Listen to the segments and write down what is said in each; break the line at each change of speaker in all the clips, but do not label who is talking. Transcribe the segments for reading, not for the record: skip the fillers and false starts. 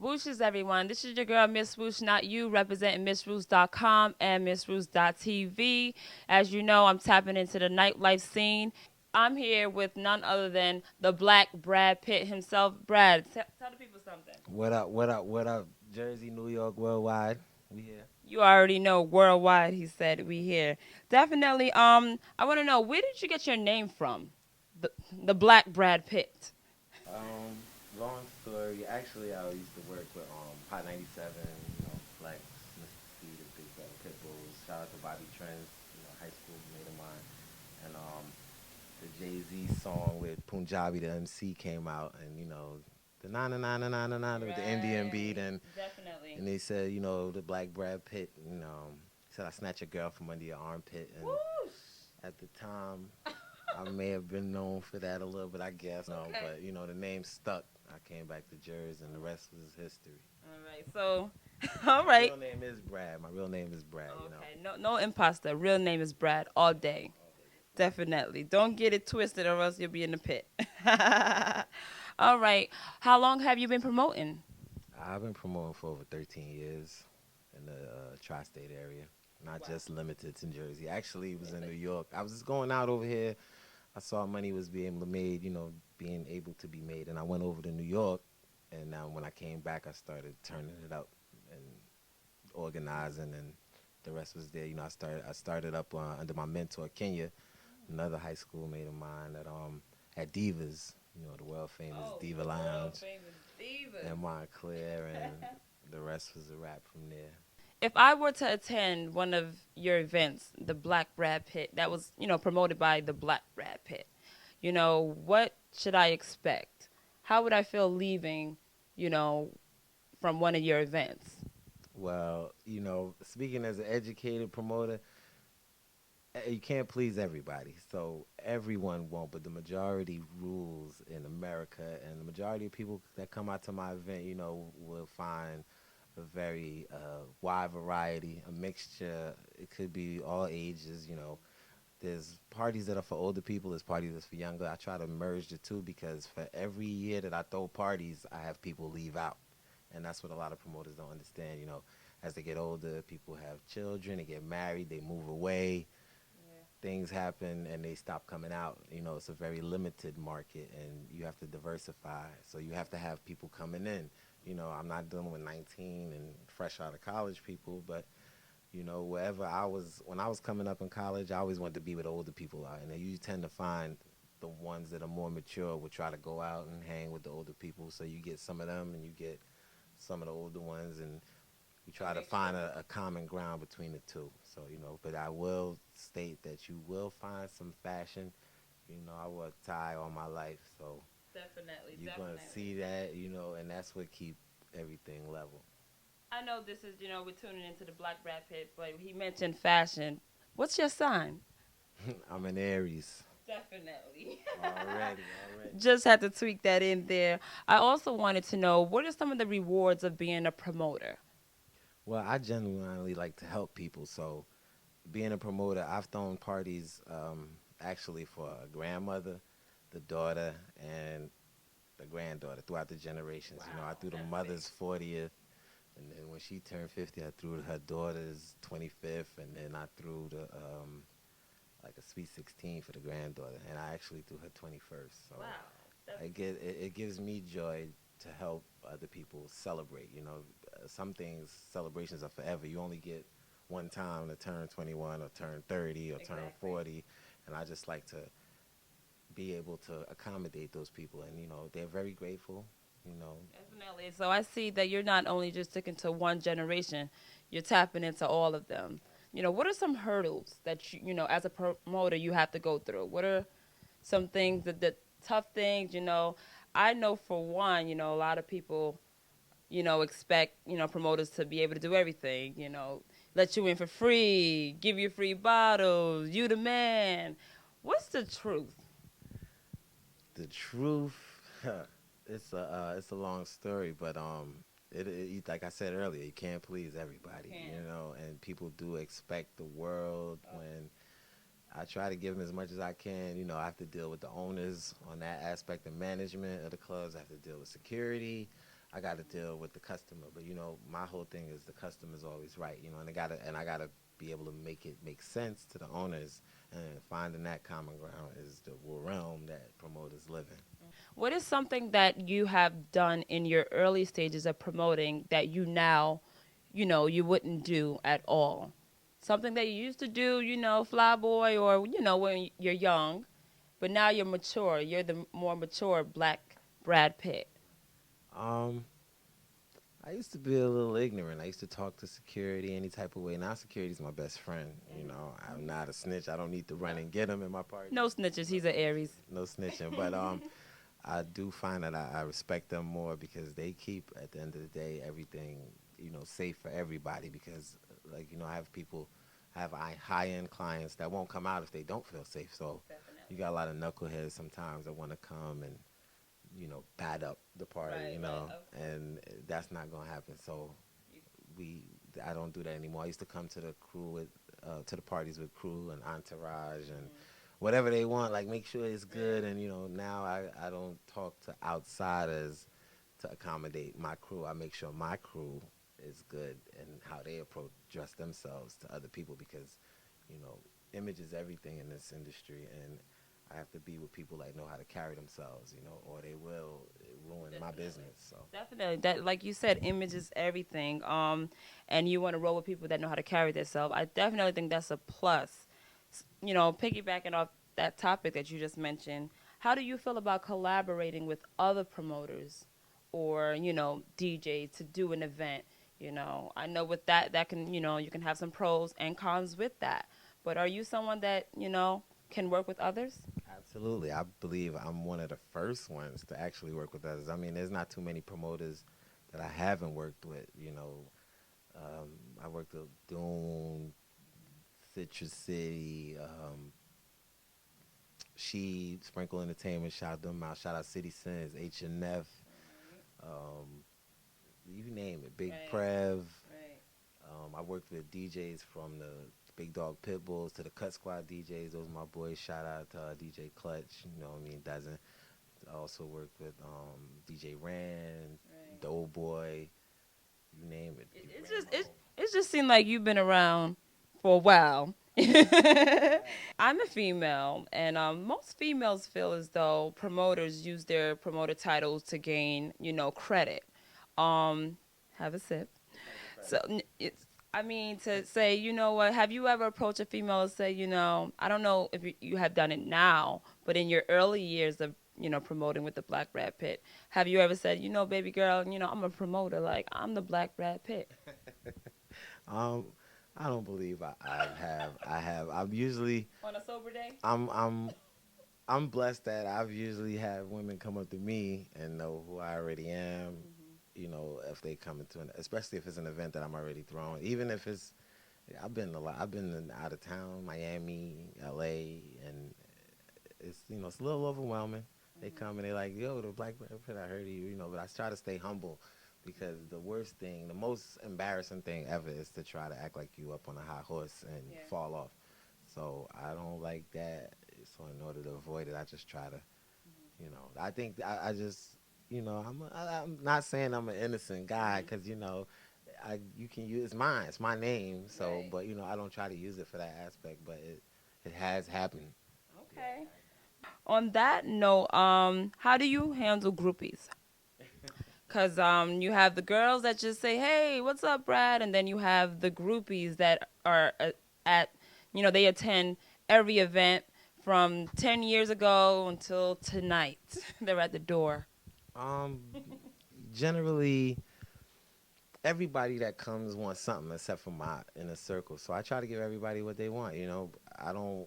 Whooshes, everyone. This is your girl, Miss Swoosh, not you, representing Mswhoosh.com and Mswhoosh.tv. As you know, I'm tapping into the nightlife scene. I'm here with none other than the Black Brad Pitt himself. Brad, tell the people something.
What up? What up? What up? Jersey, New York, worldwide. We here.
You already know worldwide. He said we here. Definitely. I want to know, where did you get your name from? The the Black Brad Pitt.
Long story. Actually, I used to work with Pot 97. Flex, Mr. C, the Big Brother Pit Bulls. Shout out to Bobby Trends. High school mate of mine. And the Jay Z song with Punjabi, the MC, came out, and the na na na na na na na with the Indian beat, and
Definitely.
they said the Black Brad Pitt, he said I snatch a girl from under your armpit, and
Whoosh.
at the time I may have been known for that a little bit, I guess. No,
Okay.
but the name stuck. I came back to Jersey, and the rest was history.
All right. So, all
My
right.
real name is Brad. My real name is Brad.
Okay. No imposter. Real name is Brad all day. Definitely. Don't get it twisted or else you'll be in the pit. All right. How long have you been promoting?
I've been promoting for over 13 years in the tri-state area, not
Wow.
just limited to Jersey. Actually, it was in New York. I was just going out over here. I saw money was being made, being able to be made, and I went over to New York. And now when I came back, I started turning it up and organizing, and the rest was there. I started up under my mentor Kenya, another high school mate of mine that at Divas, the world famous
Oh,
Diva
the world
Lounge
famous diva.
in Montclair, and the rest was a wrap from there.
If I were to attend one of your events, the Black Brad Pitt, that was, promoted by the Black Brad Pitt, what should I expect? How would I feel leaving, you know, from one of your events?
Well, speaking as an educated promoter, you can't please everybody. So everyone won't, but the majority rules in America, and the majority of people that come out to my event, will find a very wide variety, a mixture. It could be all ages. There's parties that are for older people. There's parties that's for younger. I try to merge the two because for every year that I throw parties, I have people leave out, and that's what a lot of promoters don't understand. As they get older, people have children, they get married, they move away, things happen and they stop coming out. It's a very limited market and you have to diversify. So you have to have people coming in. I'm not dealing with 19 and fresh out of college people, but wherever when I was coming up in college, I always wanted to be with older people out. And you tend to find the ones that are more mature will try to go out and hang with the older people. So you get some of them and you get some of the older ones, and we try to find a common ground between the two. So, but I will state that you will find some fashion. I wore a tie all my life, so
Definitely,
you're going to
definitely.
see that, and that's what keep everything level.
I know this is, we're tuning into the Black Brad Pitt, but he mentioned fashion. What's your sign?
I'm an Aries.
Definitely.
Already, already.
Just had to tweak that in there. I also wanted to know, what are some of the rewards of being a promoter?
Well, I genuinely like to help people, so being a promoter, I've thrown parties actually for a grandmother, the daughter, and the granddaughter throughout the generations. I
Wow,
threw the
that's big.
mother's 40th, and then when she turned 50, I threw her daughter's 25th, and then I threw the like a sweet 16 for the granddaughter, and I actually threw her 21st. So
Wow. That's
it gives me joy to help other people celebrate. Some things, celebrations are forever. You only get one time to turn 21 or turn 30 or turn
exactly.
40, and I just like to be able to accommodate those people, and they're very grateful. You know,
Definitely. So I see that you're not only just sticking to one generation, you're tapping into all of them. What are some hurdles that as a promoter, you have to go through? What are some things the tough things? I know for one, a lot of people, expect promoters to be able to do everything. Let you in for free, give you free bottles, you the man. What's the truth?
the truth, it's a long story, but like I said earlier, you can't please everybody,
Can't.
and people do expect the world. When I try to give them as much as I can, I have to deal with the owners on that aspect of management of the clubs. I have to deal with security. I got to deal with the customer. But my whole thing is the customer's always right. And I gotta be able to make it make sense to the owners. And finding that common ground is the realm that promoters live in.
What is something that you have done in your early stages of promoting that you now, you wouldn't do at all? Something that you used to do, fly boy, or, when you're young, but now you're mature. You're the more mature black Brad Pitt.
Um, I used to be a little ignorant. I used to talk to security any type of way. Now security's my best friend. I'm not a snitch. I don't need to run and get him in my party.
No snitches. He's an Aries.
No snitching. But I do find that I respect them more because they keep, at the end of the day, everything, safe for everybody. Because, like, I have high-end clients that won't come out if they don't feel safe. So you got a lot of knuckleheads sometimes that want to come and, bad up the party, and that's not going to happen. So we, I don't do that anymore. I used to come to the crew to the parties with crew and entourage and whatever they want, like make sure it's good. And now I don't talk to outsiders to accommodate my crew. I make sure my crew is good and how they approach dress themselves to other people because you know image is everything in this industry, and I have to be with people that know how to carry themselves, or they will ruin my business. So
Definitely. That, like you said, image is everything. And you want to roll with people that know how to carry themselves. I definitely think that's a plus. Piggybacking off that topic that you just mentioned, how do you feel about collaborating with other promoters or, DJ to do an event? I know with that can, you can have some pros and cons with that. But are you someone that, can work with others?
absolutely, I believe I'm one of the first ones to actually work with others. I mean, there's not too many promoters that I haven't worked with. I worked with Dune, Citrus City, She, Sprinkle Entertainment, shout them out. Shout out City Sins, H&F, um, you name it, Big
Right,
Prev.
right.
I worked with DJs from the Big Dog Pitbulls to the Cut Squad DJs. Those are my boys. Shout out to DJ Clutch. You know what I mean? Doesn't. I also worked with DJ Rand,
Right.
Doughboy, you name it.
It,
People
it's
ran
just
my
it's
whole.
it's just seemed like you've been around for a while. I'm a female, and most females feel as though promoters use their promoter titles to gain, credit. Um, have a sip.
What type of
So
credit?
it's, I mean, to say, what? Have you ever approached a female and say, I don't know if you have done it now, but in your early years of, promoting with the Black Brad Pitt, have you ever said, baby girl, I'm a promoter, like I'm the Black Brad Pitt?
Um, I don't believe I have. I have. I'm usually.
On a sober day?
I'm. I'm. I'm blessed that I've usually had women come up to me and know who I already am. If they come into especially if it's an event that I'm already throwing, even if it's, I've been a lot. I've been out of town, Miami, LA, and it's a little overwhelming. They come and they're like, "Yo, the Black Panther, I heard of you," But I try to stay humble because the worst thing, the most embarrassing thing ever, is to try to act like you up on a high horse and
Yeah.
fall off. So I don't like that. So in order to avoid it, I just try to, I think I just, I'm not saying I'm an innocent guy because you can use it's mine, it's my name. So,
Right.
but I don't try to use it for that aspect. But it has happened. Yeah,
Okay. On that note, how do you handle groupies? Because you have the girls that just say, hey, what's up, Brad? And then you have the groupies that are at, they attend every event from 10 years ago until tonight. They're at the door.
Um, generally, everybody that comes wants something except for my inner circle. So I try to give everybody what they want. I don't.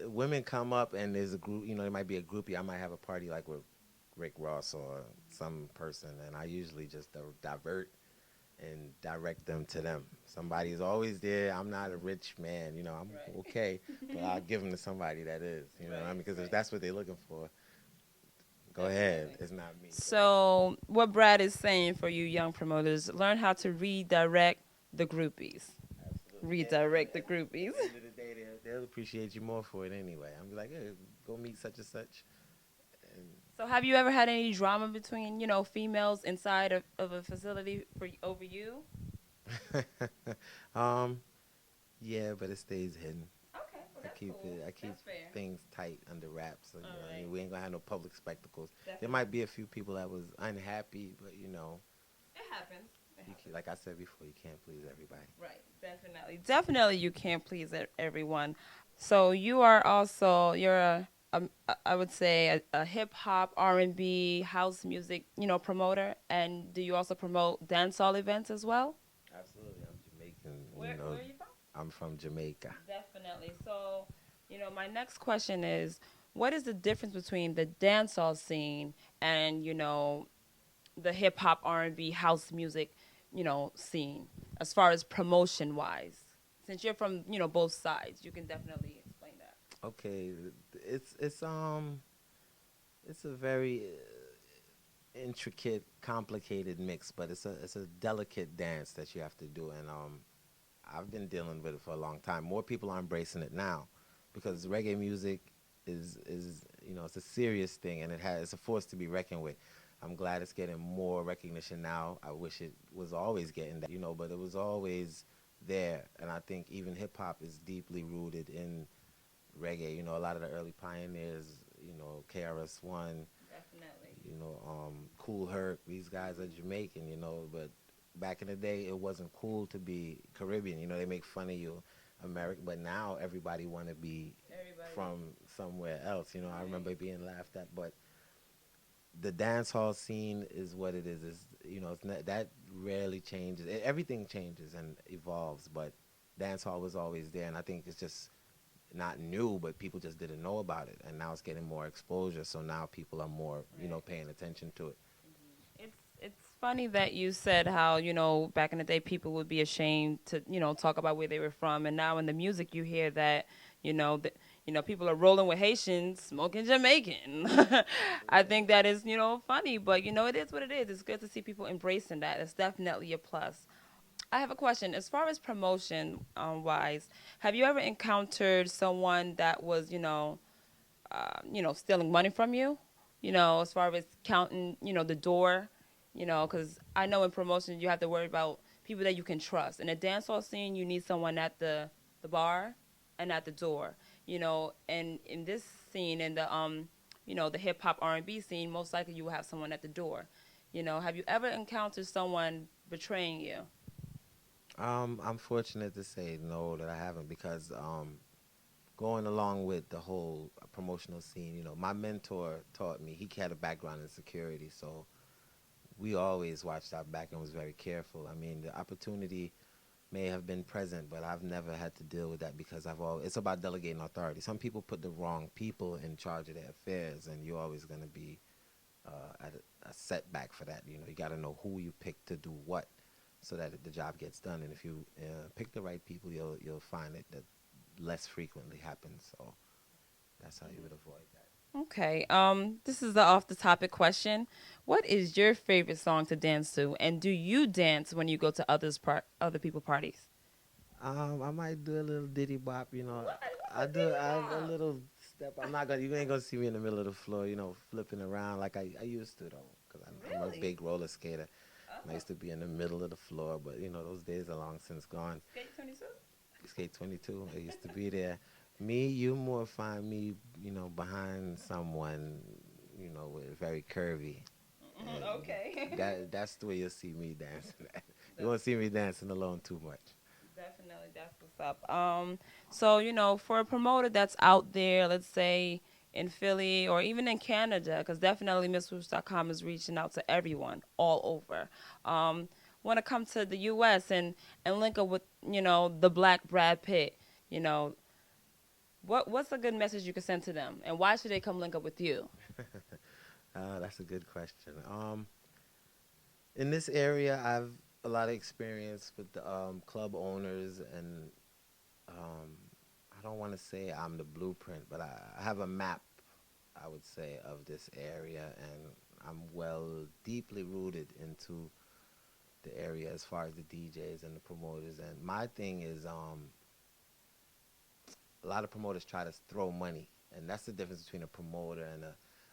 Women come up and there's a group. There might be a groupie. I might have a party like with Rick Ross or some person, and I usually just divert and direct them to them. Somebody's always there. I'm not a rich man. I'm
Right.
okay, but I'll give them to somebody that is. What I mean? Because if that's what they're looking for, go ahead.
Definitely.
It's not me. So.
So, what Brad is saying for you young promoters, learn how to redirect the groupies.
Absolutely.
Redirect the
At
groupies.
the end of the day, they'll appreciate you more for it anyway. I'm like, hey, go meet such and such. And
So have you ever had any drama between, females inside of a facility for over you?
um, yeah, but it stays hidden.
Okay, well that's cool.
I keep
That's fair.
things tight under wraps. So,
All
I
right.
mean, we ain't gonna have no public spectacles. There
Definitely.
might be a few people that was unhappy, but
It happens. It happens.
like I said before, you can't please everybody.
Right. Definitely. Definitely you can't please everyone. So you are also I would say a hip hop, R&B, house music, promoter, and do you also promote dancehall events as well?
Absolutely, I'm Jamaican.
Where are you from?
I'm from Jamaica.
Definitely. So, my next question is, what is the difference between the dancehall scene and the hip hop, R&B, house music, scene as far as promotion wise? Since you're from both sides, you can definitely explain that.
Okay, it's it's um it's a very intricate, complicated mix, but it's a delicate dance that you have to do, and I've been dealing with it for a long time. More people are embracing it now because reggae music is it's a serious thing, and it's a force to be reckoned with. I'm glad it's getting more recognition now. I wish it was always getting that, but it was always there, and I think even hip hop is deeply rooted in reggae. A lot of the early pioneers, KRS-One,
Definitely.
Cool Herc. These guys are Jamaican, but back in the day, it wasn't cool to be Caribbean. They make fun of you, American, but now everybody want to be
Everybody.
from somewhere else. I
Right.
remember being laughed at, but the dance hall scene is what it is. It's not, that rarely changes. Everything changes and evolves, but dance hall was always there, and I think it's just not new, but people just didn't know about it, and now it's getting more exposure. So now people are more,
Right.
paying attention to it.
It's funny that you said how back in the day people would be ashamed to talk about where they were from, and now in the music you hear that people are rolling with Haitians, smoking Jamaican. I think that is funny, but it is what it is. It's good to see people embracing that. It's definitely a plus. I have a question. As far as promotion wise, have you ever encountered someone that was stealing money from you? As far as counting, the door, because I know in promotion you have to worry about people that you can trust. In a dancehall scene, you need someone at the bar and at the door. And in this scene, in the the hip hop R&B scene, most likely you will have someone at the door. Have you ever encountered someone betraying you?
I'm fortunate to say no, that I haven't, because going along with the whole promotional scene, my mentor taught me. He had a background in security, so we always watched our back and was very careful. I mean, the opportunity may have been present, but I've never had to deal with that because it's about delegating authority. Some people put the wrong people in charge of their affairs, and you're always going to be at a setback for that. You got to know who you pick to do what, so that the job gets done. And if you pick the right people, you'll find it that less frequently happens. So that's how you would avoid that.
Okay. This is the off the topic question. What is your favorite song to dance to, and do you dance when you go to other people parties?
I might do a little diddy bop.
What's
I
a
do.
diddy
I have a
bop?
little step. I'm not gonna. You ain't gonna see me in the middle of the floor. Flipping around like I used to though, because I'm a
Really?
big roller skater. And I
Oh,
used to be in the middle of the floor, but those days are long since gone.
Skate 22.
Skate 22. I used to be there. Me, you more find me, behind someone, with very curvy.
Mhm,
And
okay.
that's the way you'll see me dancing. You won't see me dancing alone too much.
Definitely, that's what's up. So for a promoter that's out there, let's say in Philly or even in Canada, because definitely Mswhoosh.com is reaching out to everyone all over. Um, Want to come to the U.S. and link up with the Black Brad Pitt. You know, what's a good message you could send to them, and why should they come link up with you?
That's a good question. In this area, I've a lot of experience with the club owners, and um, I don't want to say I'm the blueprint, but I have a map, I would say, of this area, and I'm deeply rooted into the area as far as the DJs and the promoters. And my thing is, a lot of promoters try to throw money, and that's the difference between a promoter and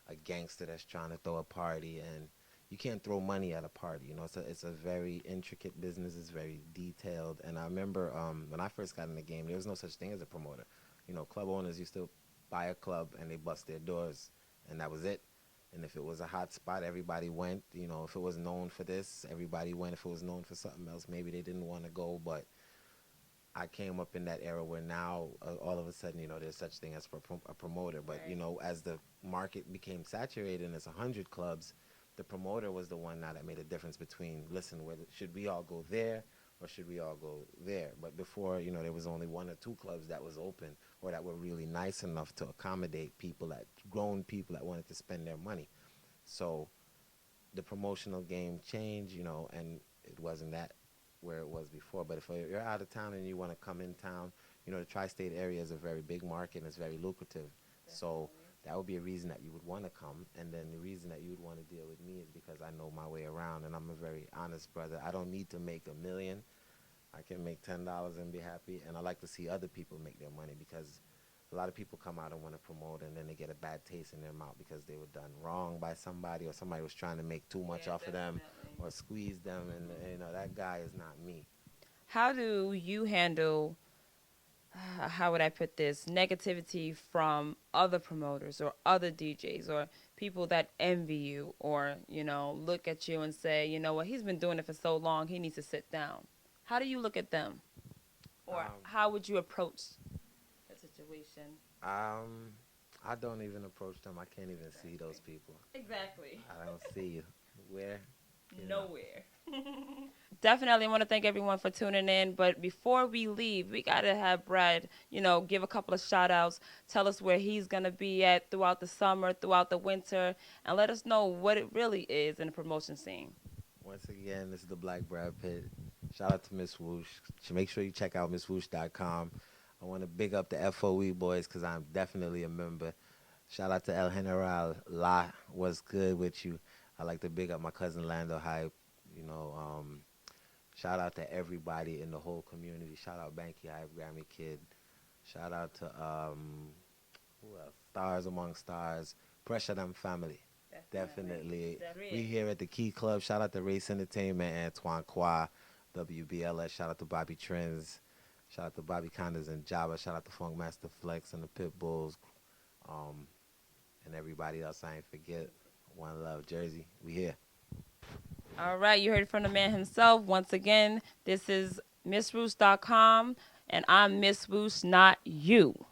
a gangster that's trying to throw a party, and you can't throw money at a party. You know, it's a very intricate business. It's very detailed. And I remember when I first got in the game, there was no such thing as a promoter. You know, club owners used to buy a club and they bust their doors, and that was it. And if it was a hot spot, everybody went. You know, if it was known for this, everybody went. If it was known for something else, maybe they didn't want to go. But I came up in that era where now all of a sudden, you know, there's such thing as a promoter. But you
Right.
know, as the market became saturated and it's 100 clubs, the promoter was the one now that made a difference between, listen, whether should we all go there or should we all go there? But before, you know, there was only one or two clubs that was open or that were really nice enough to accommodate people, that grown people that wanted to spend their money. So the promotional game changed, you know, and it wasn't that where it was before. But if you're out of town and you want to come in town, you know, the tri-state area is a very big market and it's very lucrative. So
Definitely.
that would be a reason that you would want to come. And then the reason that you would want to deal with me is because I know my way around and I'm a very honest brother. I don't need to make a million. I can make $10 and be happy. And I like to see other people make their money, because a lot of people come out and want to promote and then they get a bad taste in their mouth because they were done wrong by somebody, or somebody was trying to make too much
Yeah,
off of them
definitely.
or squeeze them. And you know, that guy is not me.
How do you handle, how would I put this, negativity from other promoters or other DJs or people that envy you or, look at you and say, you know what, he's been doing it for so long, he needs to sit down. How do you look at them? Or
um,
how would you approach a situation?
um, I don't even approach them. I can't even see
Exactly.
those people.
Exactly.
I don't see you. Where, you know.
Nowhere. Definitely want to thank everyone for tuning in. But before we leave, we got to have Brad, give a couple of shout outs, tell us where he's going to be at throughout the summer, throughout the winter, and let us know what it really is in the promotion scene.
Once again, this is the Black Brad Pitt. Shout out to Miss Swoosh. Make sure you check out Mswhoosh.com. I want to big up the FOE boys because I'm definitely a member. Shout out to El General. La, what's good with you? I like to big up my cousin Lando Hype. You know, shout out to everybody in the whole community. Shout out Banky Hype, Grammy Kid. Shout out to who else? Stars Among Stars. Pressure Them Family. Definitely. We here at the Key Club. Shout out to Race Entertainment, Antoine Qua, WBLS. Shout out to Bobby Trends. Shout out to Bobby Condas and Java. Shout out to Funk Master Flex and the Pit Bulls. Um, and everybody else I ain't forget. One Love Jersey. We here.
All right, you heard it from the man himself. Once again, this is MissRoost.com, and I'm Miss Swoosh, not you.